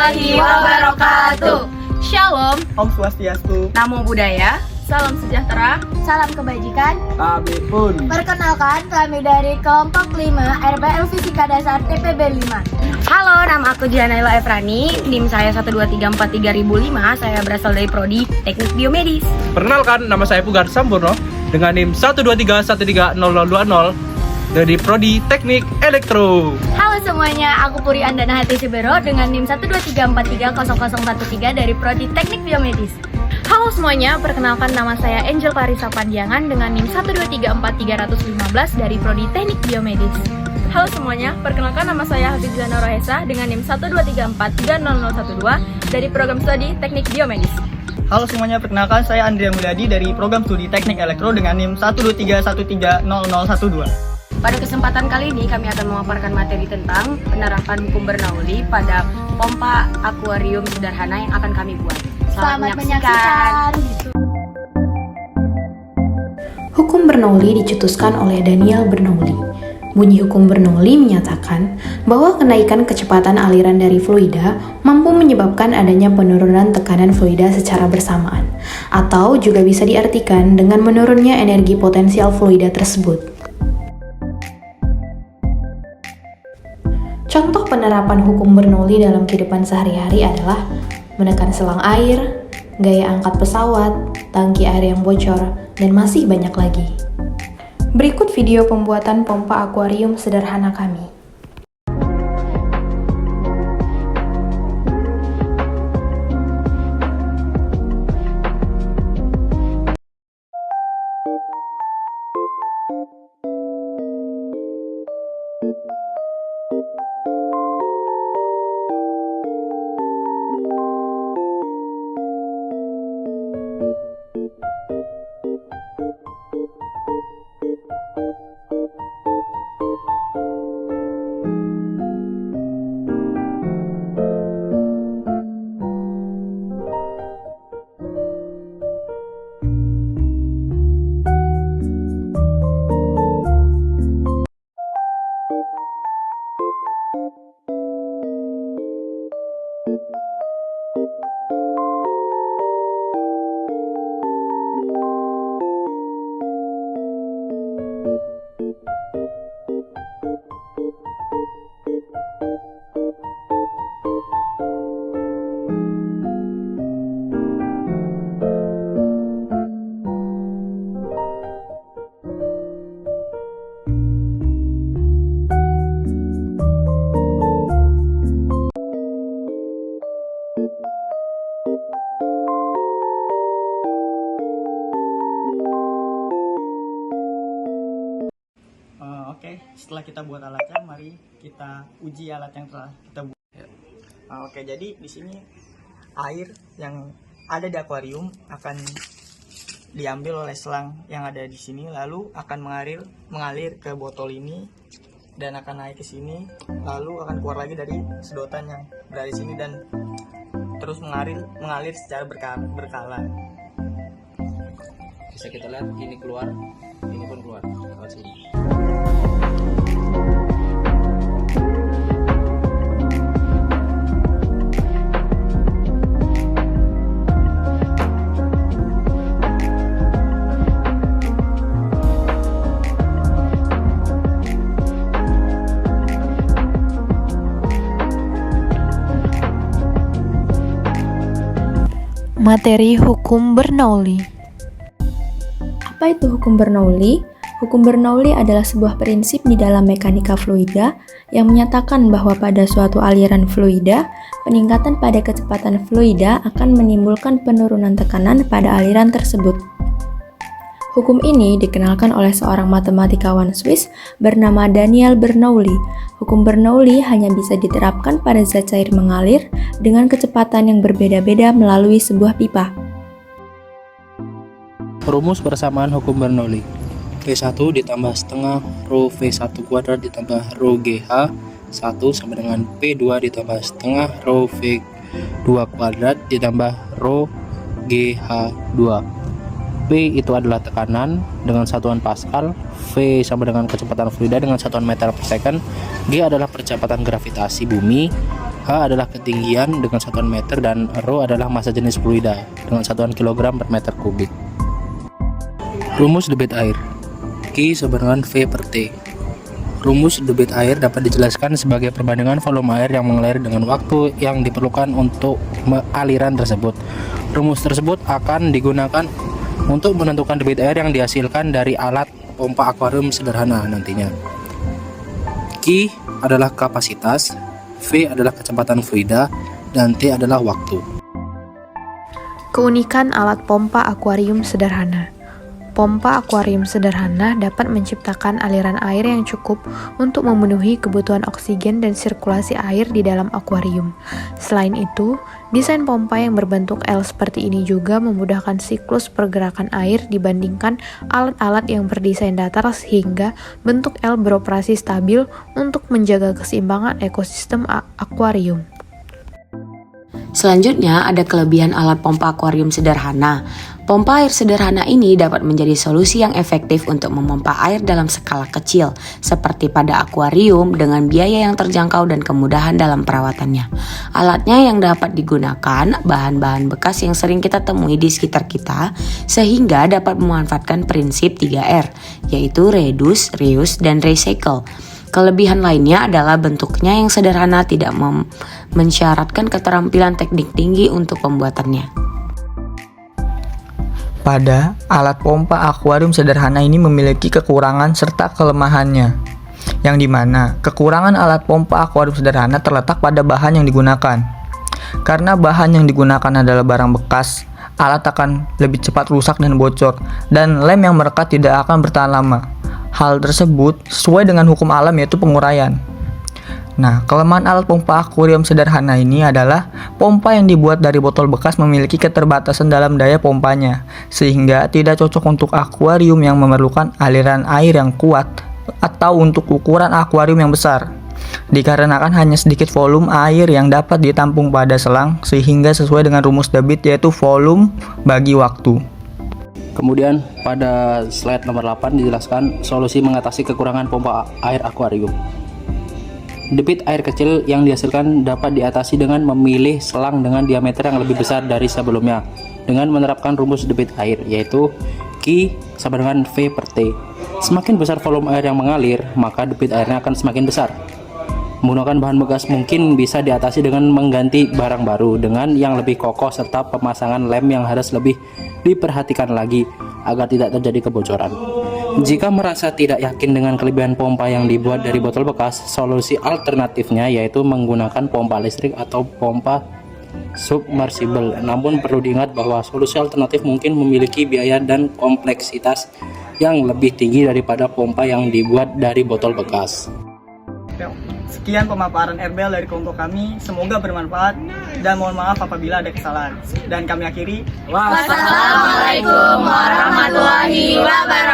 warahmatullahi wabarakatuh. Shalom, Om Swastiastu. Namo Buddhaya, salam sejahtera. Salam kebajikan. Kami pun. Perkenalkan, kami dari kelompok 5 RPL Fisika Dasar TPB 5. Halo, nama aku Janaila Efrani, NIM saya 12343.005, saya berasal dari Prodi Teknik Biomedis. Perkenalkan, nama saya Pugar Sampurno dengan NIM 123130020 dari Prodi Teknik Elektro. Halo semuanya, aku Puri Andana Hati Sibero dengan NIM 123430013 dari Prodi Teknik Biomedis. Halo semuanya, perkenalkan nama saya Angel Clarissa Pandiangan dengan NIM 1234315 dari Prodi Teknik Biomedis. Halo semuanya, perkenalkan nama saya Hafizah Norohesa dengan NIM 123430012 dari program studi Teknik Biomedis. Halo semuanya, perkenalkan saya Andrea Mulyadi dari program studi Teknik Elektro dengan NIM 123130012. Pada kesempatan kali ini kami akan memaparkan materi tentang penerapan hukum Bernoulli pada pompa akuarium sederhana yang akan kami buat. Selamat menyaksikan. Hukum Bernoulli dicetuskan oleh Daniel Bernoulli. Bunyi hukum Bernoulli menyatakan bahwa kenaikan kecepatan aliran dari fluida mampu menyebabkan adanya penurunan tekanan fluida secara bersamaan, atau juga bisa diartikan dengan menurunnya energi potensial fluida tersebut. Contoh penerapan hukum Bernoulli dalam kehidupan sehari-hari adalah menekan selang air, gaya angkat pesawat, tangki air yang bocor, dan masih banyak lagi. Berikut video pembuatan pompa akuarium sederhana kami. Oke, setelah kita buat alatnya, mari kita uji alat yang telah kita buat. Oke, jadi di sini air yang ada di akuarium akan diambil oleh selang yang ada di sini, lalu akan mengalir ke botol ini dan akan naik ke sini, lalu akan keluar lagi dari sedotan yang berada di sini dan terus mengalir secara berkala. Bisa kita lihat ini keluar, ini pun keluar lewat sini. Materi hukum Bernoulli. Apa itu hukum Bernoulli? Hukum Bernoulli adalah sebuah prinsip di dalam mekanika fluida yang menyatakan bahwa pada suatu aliran fluida, peningkatan pada kecepatan fluida akan menimbulkan penurunan tekanan pada aliran tersebut. Hukum ini dikenalkan oleh seorang matematikawan Swiss bernama Daniel Bernoulli. Hukum Bernoulli hanya bisa diterapkan pada zat cair mengalir dengan kecepatan yang berbeda-beda melalui sebuah pipa. Rumus persamaan hukum Bernoulli. V1 ditambah setengah rho V1 kuadrat ditambah rho GH 1 sama dengan P2 ditambah setengah rho V2 kuadrat ditambah rho GH2. P itu adalah tekanan dengan satuan Pascal, V sama dengan kecepatan fluida dengan satuan meter per second, G adalah percepatan gravitasi bumi, H adalah ketinggian dengan satuan meter, dan Rho adalah massa jenis fluida dengan satuan kilogram per meter kubik. Rumus debit air. Q sama dengan V per T. Rumus debit air dapat dijelaskan sebagai perbandingan volume air yang mengalir dengan waktu yang diperlukan untuk aliran tersebut. Rumus tersebut akan digunakan untuk menentukan debit air yang dihasilkan dari alat pompa akuarium sederhana nantinya. Q adalah kapasitas, V adalah kecepatan fluida, dan T adalah waktu. Keunikan alat pompa akuarium sederhana. Pompa akuarium sederhana dapat menciptakan aliran air yang cukup untuk memenuhi kebutuhan oksigen dan sirkulasi air di dalam akuarium. Selain itu, desain pompa yang berbentuk L seperti ini juga memudahkan siklus pergerakan air dibandingkan alat-alat yang berdesain datar, sehingga bentuk L beroperasi stabil untuk menjaga keseimbangan ekosistem akuarium. Selanjutnya ada kelebihan alat pompa akuarium sederhana. Pompa air sederhana ini dapat menjadi solusi yang efektif untuk memompa air dalam skala kecil, seperti pada akuarium dengan biaya yang terjangkau dan kemudahan dalam perawatannya. Alatnya yang dapat digunakan bahan-bahan bekas yang sering kita temui di sekitar kita, sehingga dapat memanfaatkan prinsip 3R, yaitu reduce, reuse, dan recycle. Kelebihan lainnya adalah bentuknya yang sederhana, tidak mensyaratkan keterampilan teknik tinggi untuk pembuatannya. Pada alat pompa akuarium sederhana ini memiliki kekurangan serta kelemahannya, yang dimana kekurangan alat pompa akuarium sederhana terletak pada bahan yang digunakan. Karena bahan yang digunakan adalah barang bekas, alat akan lebih cepat rusak dan bocor, dan lem yang merekat tidak akan bertahan lama. Hal tersebut sesuai dengan hukum alam, yaitu penguraian. Nah, kelemahan alat pompa akuarium sederhana ini adalah pompa yang dibuat dari botol bekas memiliki keterbatasan dalam daya pompanya, sehingga tidak cocok untuk akuarium yang memerlukan aliran air yang kuat atau untuk ukuran akuarium yang besar. Dikarenakan hanya sedikit volume air yang dapat ditampung pada selang, sehingga sesuai dengan rumus debit, yaitu volume bagi waktu. Kemudian pada slide nomor 8 dijelaskan solusi mengatasi kekurangan pompa air akuarium. Debit air kecil yang dihasilkan dapat diatasi dengan memilih selang dengan diameter yang lebih besar dari sebelumnya dengan menerapkan rumus debit air, yaitu Q sama dengan V per T. Semakin besar volume air yang mengalir, maka debit airnya akan semakin besar. Menggunakan bahan bekas mungkin bisa diatasi dengan mengganti barang baru dengan yang lebih kokoh, serta pemasangan lem yang harus lebih diperhatikan lagi agar tidak terjadi kebocoran. Jika merasa tidak yakin dengan kelebihan pompa yang dibuat dari botol bekas, solusi alternatifnya yaitu menggunakan pompa listrik atau pompa submersible. Namun perlu diingat bahwa solusi alternatif mungkin memiliki biaya dan kompleksitas yang lebih tinggi daripada pompa yang dibuat dari botol bekas. Sekian pemaparan Erbel dari kelompok kami, semoga bermanfaat dan mohon maaf apabila ada kesalahan. Dan kami akhiri. Wassalamualaikum warahmatullahi wabarakatuh.